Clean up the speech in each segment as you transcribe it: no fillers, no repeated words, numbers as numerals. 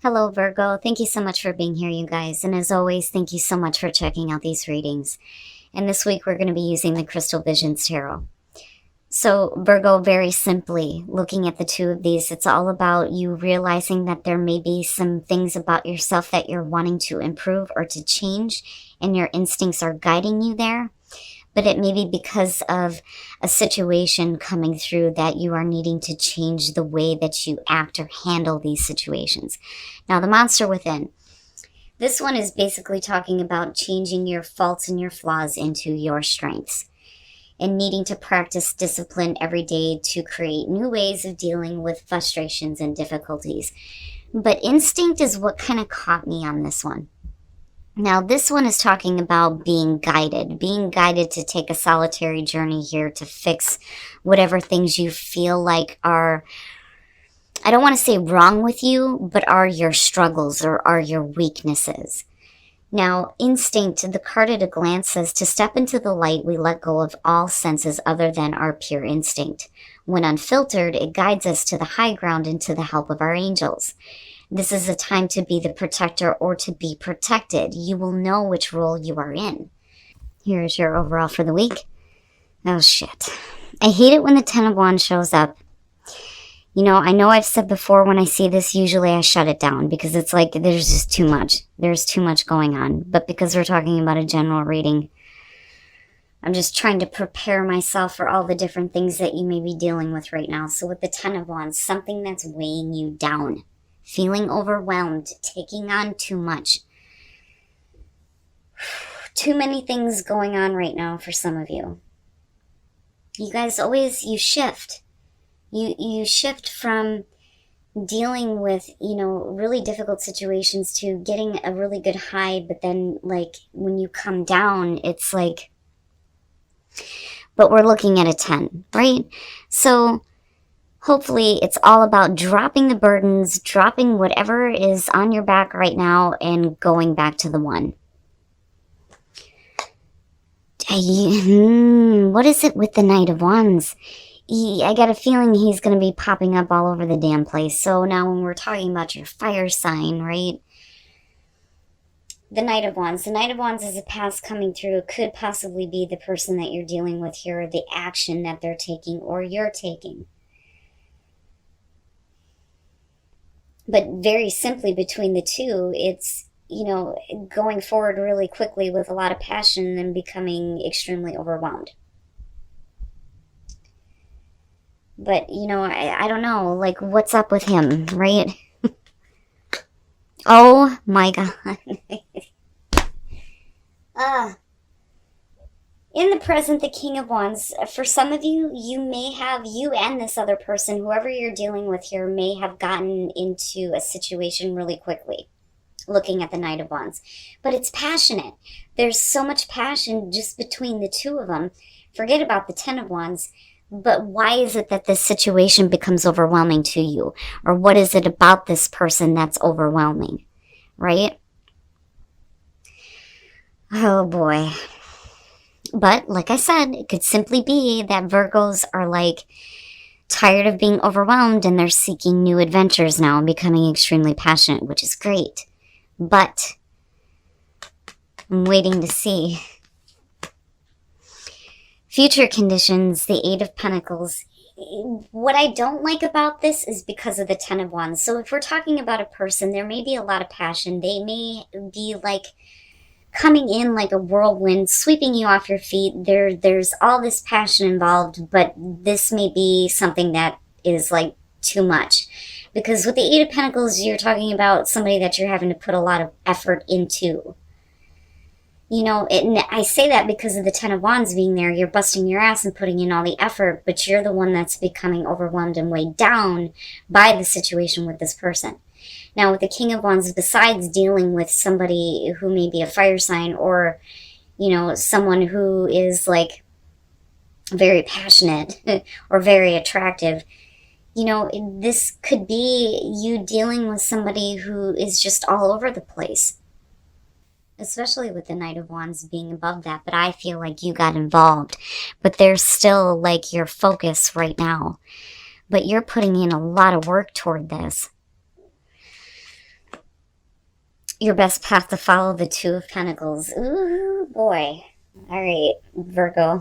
Hello, Virgo. Thank you so much for being here, you guys. And as always, thank you so much for checking out these readings. And this week, we're going to be using the Crystal Visions Tarot. So, Virgo, very simply, looking at the two of these, it's all about you realizing that there may be some things about yourself that you're wanting to improve or to change, and your instincts are guiding you there. But it may be because of a situation coming through that you are needing to change the way that you act or handle these situations. Now, the monster within. This one is basically talking about changing your faults and your flaws into your strengths and needing to practice discipline every day to create new ways of dealing with frustrations and difficulties. But instinct is what kind of caught me on this one. Now, this one is talking about being guided to take a solitary journey here to fix whatever things you feel like are, I don't want to say wrong with you, but are your struggles or are your weaknesses. Now, instinct, the card at a glance says, to step into the light, we let go of all senses other than our pure instinct. When unfiltered, it guides us to the high ground and to the help of our angels. This is a time to be the protector or to be protected. You will know which role you are in. Here is your overall for the week. Oh, shit. I hate it when the Ten of Wands shows up. You know I've said before, when I see this, usually I shut it down because it's like there's just too much. There's too much going on. But because we're talking about a general reading, I'm just trying to prepare myself for all the different things that you may be dealing with right now. So with the Ten of Wands, something that's weighing you down. Feeling overwhelmed, taking on too much. Too many things going on right now for some of you. You guys you shift. You shift from dealing with, really difficult situations to getting a really good high, but then, like, when you come down, it's like, but we're looking at a 10, right? So hopefully it's all about dropping the burdens, dropping whatever is on your back right now and going back to the one. What is it with the Knight of Wands? I got a feeling he's going to be popping up all over the damn place. So now when we're talking about your fire sign, right? The Knight of Wands. The Knight of Wands is a past coming through. It could possibly be the person that you're dealing with here, the action that they're taking or you're taking. But very simply between the two, it's, going forward really quickly with a lot of passion and then becoming extremely overwhelmed. But, I don't know, like, what's up with him, right? Oh my God. In the present, the King of Wands, for some of you, you and this other person, whoever you're dealing with here, may have gotten into a situation really quickly, looking at the Knight of Wands. But it's passionate. There's so much passion just between the two of them. Forget about the Ten of Wands. But why is it that this situation becomes overwhelming to you? Or what is it about this person that's overwhelming, right? Oh boy. But like I said, it could simply be that Virgos are like tired of being overwhelmed and they're seeking new adventures now and becoming extremely passionate, which is great. But I'm waiting to see. Future conditions, the Eight of Pentacles. What I don't like about this is because of the Ten of Wands. So if we're talking about a person, there may be a lot of passion. They may be like coming in like a whirlwind, sweeping you off your feet. There's all this passion involved, but this may be something that is like too much. Because with the Eight of Pentacles, you're talking about somebody that you're having to put a lot of effort into. And I say that because of the Ten of Wands being there. You're busting your ass and putting in all the effort, but you're the one that's becoming overwhelmed and weighed down by the situation with this person. Now, with the King of Wands, besides dealing with somebody who may be a fire sign or, someone who is like very passionate or very attractive, this could be you dealing with somebody who is just all over the place. Especially with the Knight of Wands being above that, but I feel like you got involved. But there's still like your focus right now. But you're putting in a lot of work toward this. your best path to follow, the Two of Pentacles. Ooh, boy. All right, Virgo.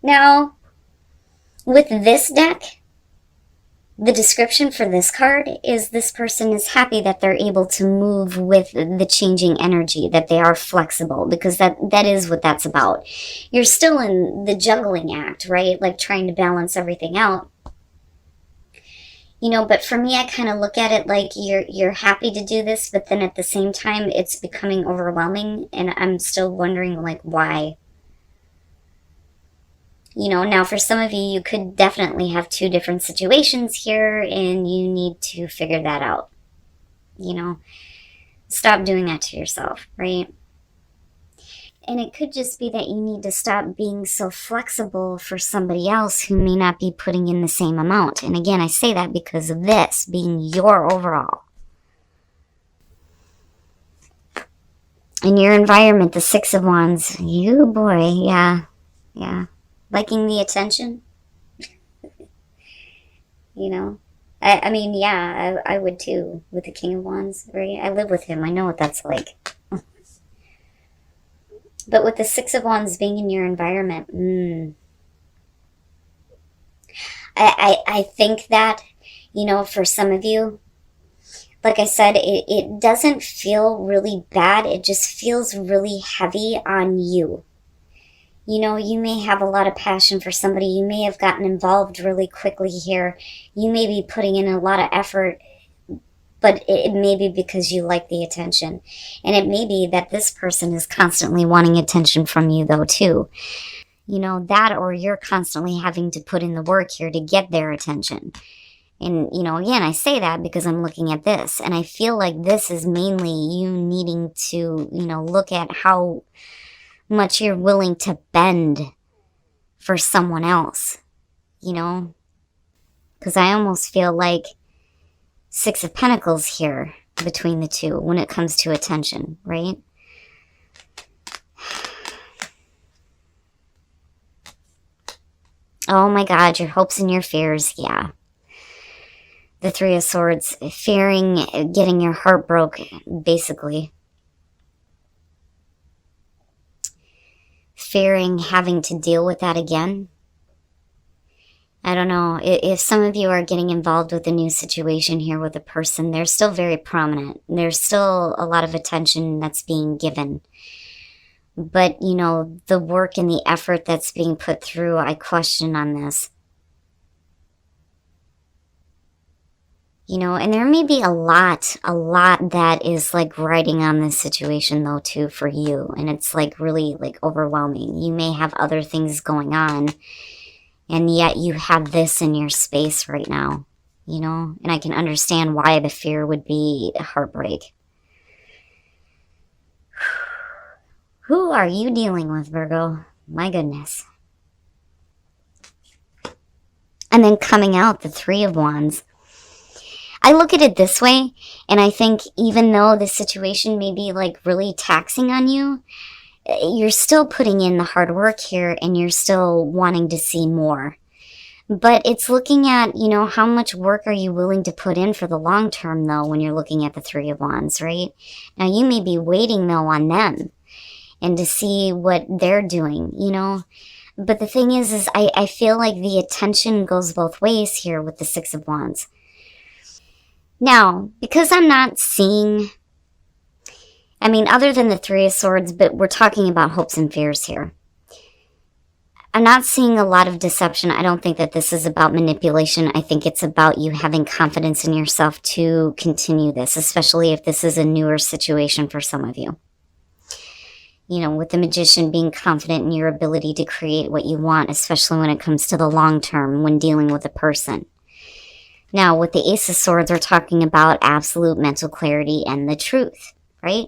Now, with this deck, the description for this card is this person is happy that they're able to move with the changing energy, that they are flexible, because that is what that's about. You're still in the juggling act, right? Like trying to balance everything out. You know, but for me, I kind of look at it like you're happy to do this, but then at the same time, it's becoming overwhelming, and I'm still wondering, like, why? You know, now for some of you, you could definitely have two different situations here, and you need to figure that out. You know, stop doing that to yourself, right? And it could just be that you need to stop being so flexible for somebody else who may not be putting in the same amount. And again, I say that because of this being your overall. In your environment, the Six of Wands, you boy, yeah. Liking the attention? You know? I mean, yeah, I would too, with the King of Wands, right? I live with him. I know what that's like. But with the Six of Wands being in your environment, I think that, you know, for some of you, like I said, it doesn't feel really bad. It just feels really heavy on you. You know, you may have a lot of passion for somebody. You may have gotten involved really quickly here. You may be putting in a lot of effort, but it may be because you like the attention. And it may be that this person is constantly wanting attention from you, though, too. You know, that, or you're constantly having to put in the work here to get their attention. And, you know, again, I say that because I'm looking at this. And I feel like this is mainly you needing to, you know, look at how much you're willing to bend for someone else, you know? Because I almost feel like Six of Pentacles here between the two when it comes to attention, right? Oh my God, your hopes and your fears, yeah. The Three of Swords, fearing getting your heart broke, basically. Fearing having to deal with that again. I don't know. If some of you are getting involved with a new situation here with a person, they're still very prominent. There's still a lot of attention that's being given. But, you know, the work and the effort that's being put through, I question on this. You know, and there may be a lot that is like riding on this situation though too for you. And it's like really like overwhelming. You may have other things going on, and yet you have this in your space right now, you know? And I can understand why the fear would be heartbreak. Who are you dealing with, Virgo? My goodness. And then coming out, the Three of Wands. I look at it this way, and I think even though the situation may be like really taxing on you, you're still putting in the hard work here, and you're still wanting to see more. But it's looking at, you know, how much work are you willing to put in for the long term, though, when you're looking at the Three of Wands, right? Now, you may be waiting, though, on them and to see what they're doing, you know? But the thing is I feel like the attention goes both ways here with the Six of Wands. Now, because I'm not seeing, I mean, other than the Three of Swords, but we're talking about hopes and fears here. I'm not seeing a lot of deception. I don't think that this is about manipulation. I think it's about you having confidence in yourself to continue this, especially if this is a newer situation for some of you. You know, with the Magician being confident in your ability to create what you want, especially when it comes to the long term when dealing with a person. Now, with the Ace of Swords, we're talking about absolute mental clarity and the truth, right?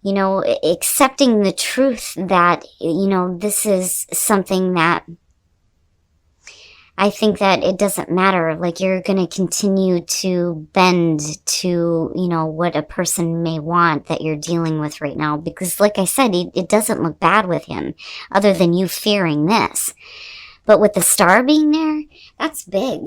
You know, accepting the truth that, you know, this is something that I think that it doesn't matter. Like, you're going to continue to bend to, you know, what a person may want that you're dealing with right now. Because, like I said, it doesn't look bad with him, other than you fearing this. But with the Star being there, that's big.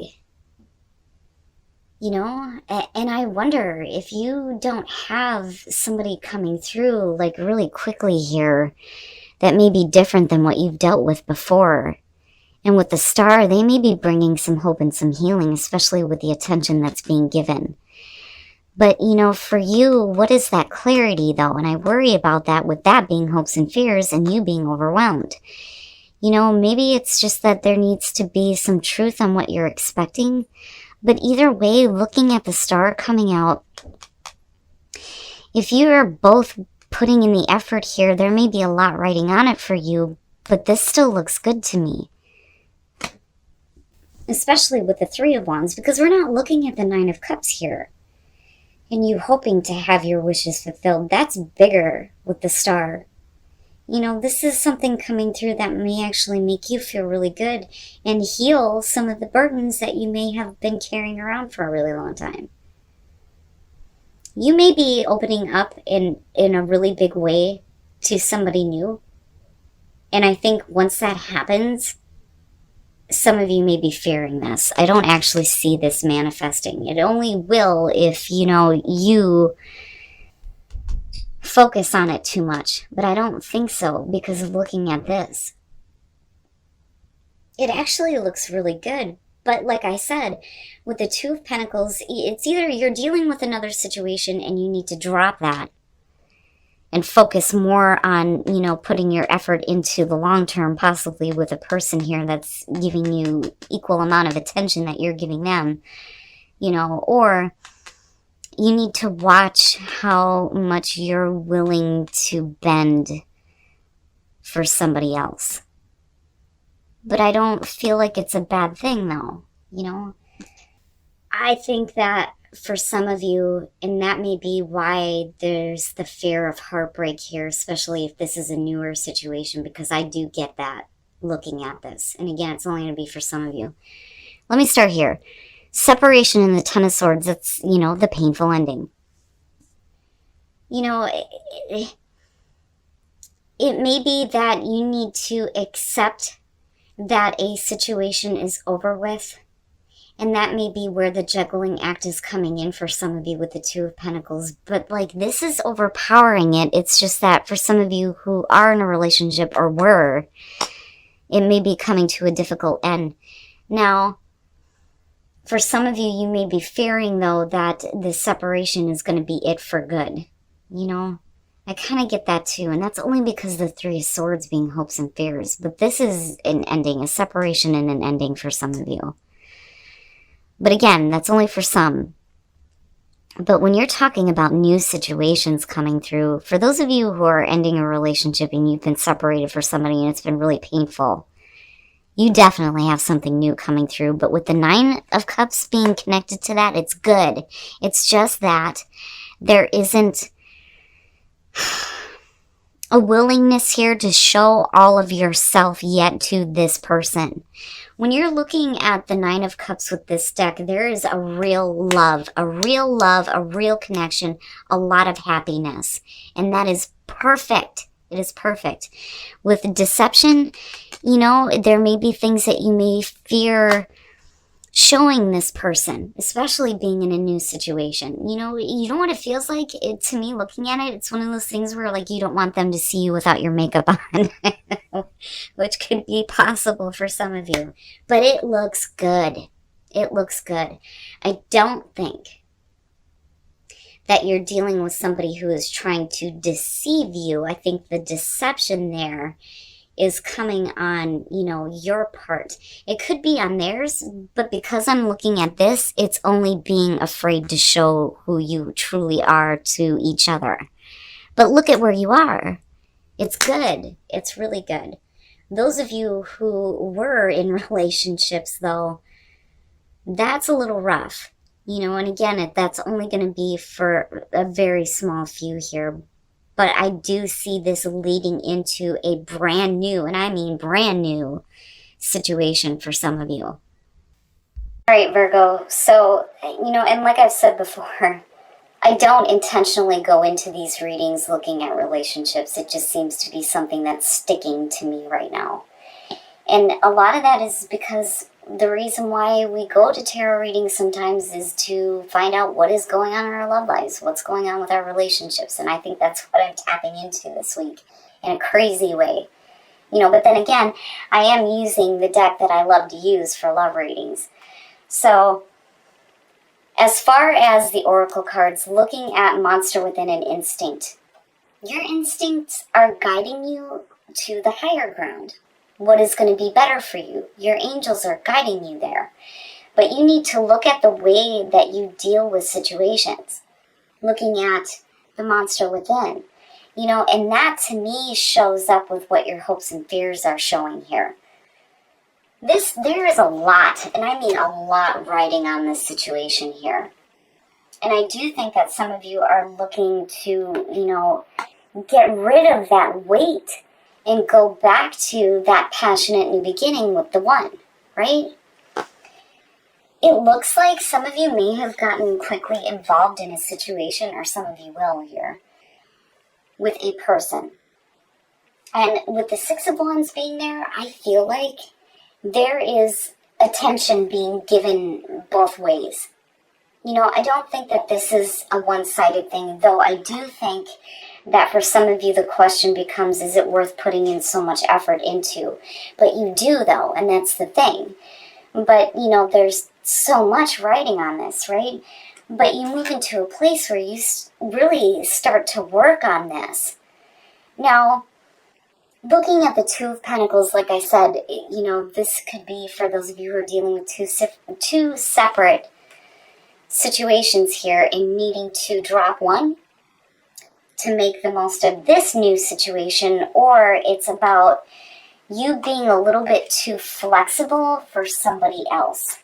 You know, and I wonder if you don't have somebody coming through like really quickly here that may be different than what you've dealt with before. And with the star, they may be bringing some hope and some healing, especially with the attention that's being given. But, you know, for you, what is that clarity, though? And I worry about that with that being hopes and fears and you being overwhelmed. You know, maybe it's just that there needs to be some truth on what you're expecting. But either way, looking at the star coming out, if you are both putting in the effort here, there may be a lot riding on it for you, but this still looks good to me. Especially with the Three of Wands, because we're not looking at the Nine of Cups here. And you hoping to have your wishes fulfilled. That's bigger with the star. You know, this is something coming through that may actually make you feel really good and heal some of the burdens that you may have been carrying around for a really long time. You may be opening up in a really big way to somebody new. And I think once that happens, some of you may be fearing this. I don't actually see this manifesting. It only will if, you know, you focus on it too much. But I don't think so because of looking at this. It actually looks really good. But like I said, with the Two of Pentacles, it's either you're dealing with another situation and you need to drop that and focus more on, you know, putting your effort into the long term, possibly with a person here that's giving you equal amount of attention that you're giving them, you know, or you need to watch how much you're willing to bend for somebody else. But I don't feel like it's a bad thing, though, you know. I think that for some of you, and that may be why there's the fear of heartbreak here, especially if this is a newer situation, because I do get that looking at this. And again, it's only going to be for some of you. Let me start here. Separation in the Ten of Swords, that's, you know, the painful ending. You know, it may be that you need to accept that a situation is over with. And that may be where the juggling act is coming in for some of you with the Two of Pentacles. But like, this is overpowering it. It's just that for some of you who are in a relationship or were, it may be coming to a difficult end. Now, for some of you, you may be fearing, though, that this separation is going to be it for good. You know, I kind of get that too. And that's only because the Three of Swords being hopes and fears. But this is an ending, a separation and an ending for some of you. But again, that's only for some. But when you're talking about new situations coming through, for those of you who are ending a relationship and you've been separated for somebody and it's been really painful, you definitely have something new coming through. But with the Nine of Cups being connected to that, it's good. It's just that there isn't a willingness here to show all of yourself yet to this person. When you're looking at the Nine of Cups with this deck, there is a real love, a real connection, a lot of happiness. And that is perfect. It is perfect. With deception, you know, there may be things that you may fear showing this person, especially being in a new situation. You know, you know what it feels like? To me, looking at it, it's one of those things where, like, you don't want them to see you without your makeup on, which could be possible for some of you. But it looks good. It looks good. I don't think that you're dealing with somebody who is trying to deceive you. I think the deception there is coming on, you know, your part. It could be on theirs, but because I'm looking at this, it's only being afraid to show who you truly are to each other. But look at where you are. It's good. It's really good. Those of you who were in relationships, though, that's a little rough. You know, and again, that's only going to be for a very small few here. But I do see this leading into a brand new, and I mean brand new, situation for some of you. All right, Virgo. So, you know, and like I've said before, I don't intentionally go into these readings looking at relationships. It just seems to be something that's sticking to me right now. And a lot of that is because the reason why we go to tarot readings sometimes is to find out what is going on in our love lives, what's going on with our relationships. And I think that's what I'm tapping into this week in a crazy way. But then again, I am using the deck that I love to use for love readings. So, as far as the oracle cards, looking at Monster Within and Instinct, your instincts are guiding you to the higher ground. What is going to be better for you? Your angels are guiding you there. But you need to look at the way that you deal with situations. Looking at the monster within. And that to me shows up with what your hopes and fears are showing here. There is a lot, and I mean a lot, riding on this situation here. And I do think that some of you are looking to, get rid of that weight and go back to that passionate new beginning with the one, right? It looks like some of you may have gotten quickly involved in a situation, or some of you will here, with a person. And with the Six of Wands being there, I feel like there is attention being given both ways. I don't think that this is a one-sided thing, though I do think that for some of you the question becomes, is it worth putting in so much effort into? But you do, though, and that's the thing. But, there's so much writing on this, right? But you move into a place where you really start to work on this. Now, looking at the Two of Pentacles, like I said, this could be for those of you who are dealing with two separate situations here and needing to drop one to make the most of this new situation, or it's about you being a little bit too flexible for somebody else.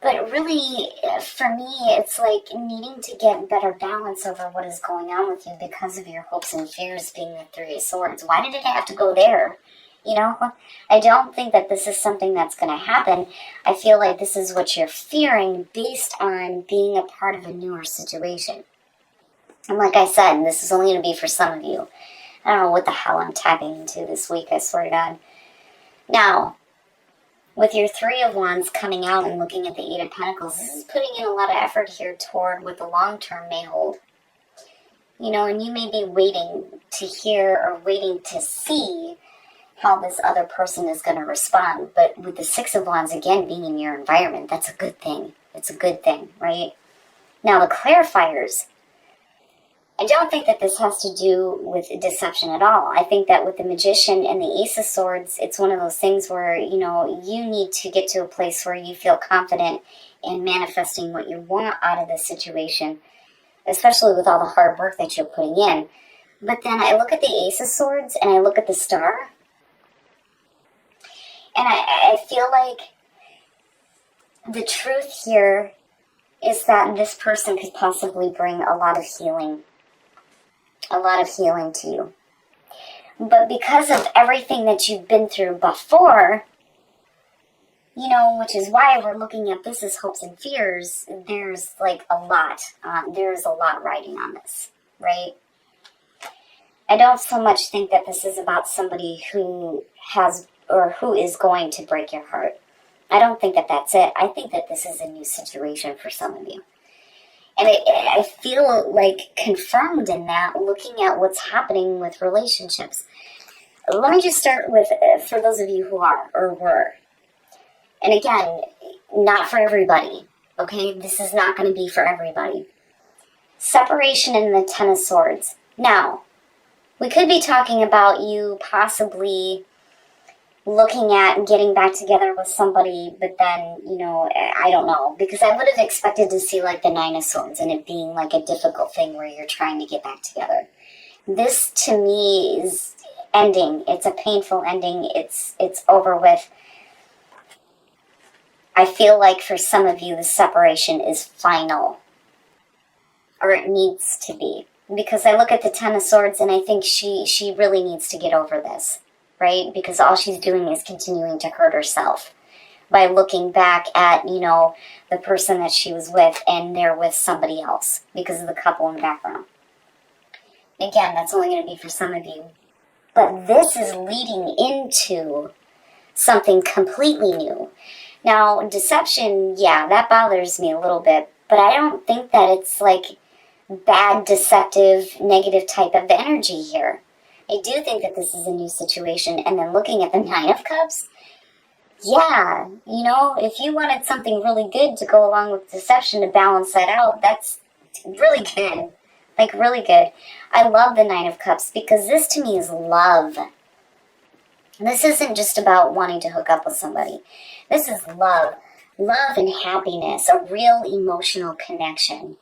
But really, for me, it's like needing to get better balance over what is going on with you because of your hopes and fears being the Three of Swords. Why did it have to go there? I don't think that this is something that's going to happen. I feel like this is what you're fearing based on being a part of a newer situation. And like I said, this is only going to be for some of you. I don't know what the hell I'm tapping into this week, I swear to God. Now, with your Three of Wands coming out and looking at the Eight of Pentacles, this is putting in a lot of effort here toward what the long term may hold. And you may be waiting to hear or waiting to see how this other person is going to respond. But with the Six of Wands, again, being in your environment, that's a good thing. It's a good thing, right? Now, the clarifiers, I don't think that this has to do with deception at all. I think that with the Magician and the Ace of Swords, it's one of those things where, you need to get to a place where you feel confident in manifesting what you want out of this situation, especially with all the hard work that you're putting in. But then I look at the Ace of Swords and I look at the Star, and I feel like the truth here is that this person could possibly bring a lot of healing to you. But because of everything that you've been through before, which is why we're looking at this as hopes and fears, there's like a lot. There's a lot riding on this, right? I don't so much think that this is about somebody who has or who is going to break your heart. I don't think that that's it. I think that this is a new situation for some of you. And I feel like confirmed in that, looking at what's happening with relationships. Let me just start with, for those of you who are or were. And again, not for everybody, okay? This is not going to be for everybody. Separation in the Ten of Swords. Now, we could be talking about you possibly looking at getting back together with somebody, but then, I don't know, because I would have expected to see like the Nine of Swords and it being like a difficult thing where you're trying to get back together. This to me is ending. It's a painful ending. It's over with. I feel like for some of you the separation is final, or it needs to be, because I look at the Ten of Swords and I think she really needs to get over this. Right? Because all she's doing is continuing to hurt herself by looking back at, the person that she was with and they're with somebody else because of the couple in the background. Again, that's only going to be for some of you. But this is leading into something completely new. Now, deception, yeah, that bothers me a little bit, but I don't think that it's like bad, deceptive, negative type of energy here. I do think that this is a new situation. And then looking at the Nine of Cups, yeah, you know, if you wanted something really good to go along with deception to balance that out, that's really good. Like, really good. I love the Nine of Cups because this to me is love. This isn't just about wanting to hook up with somebody. This is love. Love and happiness, a real emotional connection.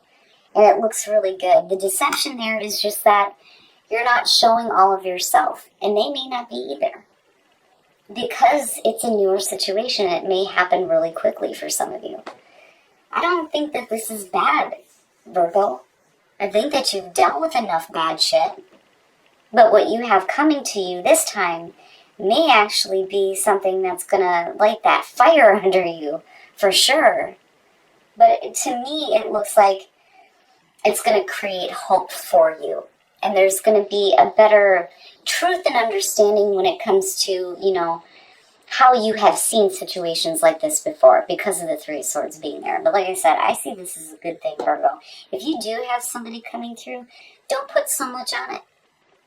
And it looks really good. The deception there is just that you're not showing all of yourself. And they may not be either. Because it's a newer situation, it may happen really quickly for some of you. I don't think that this is bad, Virgo. I think that you've dealt with enough bad shit. But what you have coming to you this time may actually be something that's gonna light that fire under you, for sure. But to me, it looks like it's gonna create hope for you. And there's gonna be a better truth and understanding when it comes to, you know, how you have seen situations like this before because of the Three of Swords being there. But like I said, I see this as a good thing, Virgo. If you do have somebody coming through, don't put so much on it.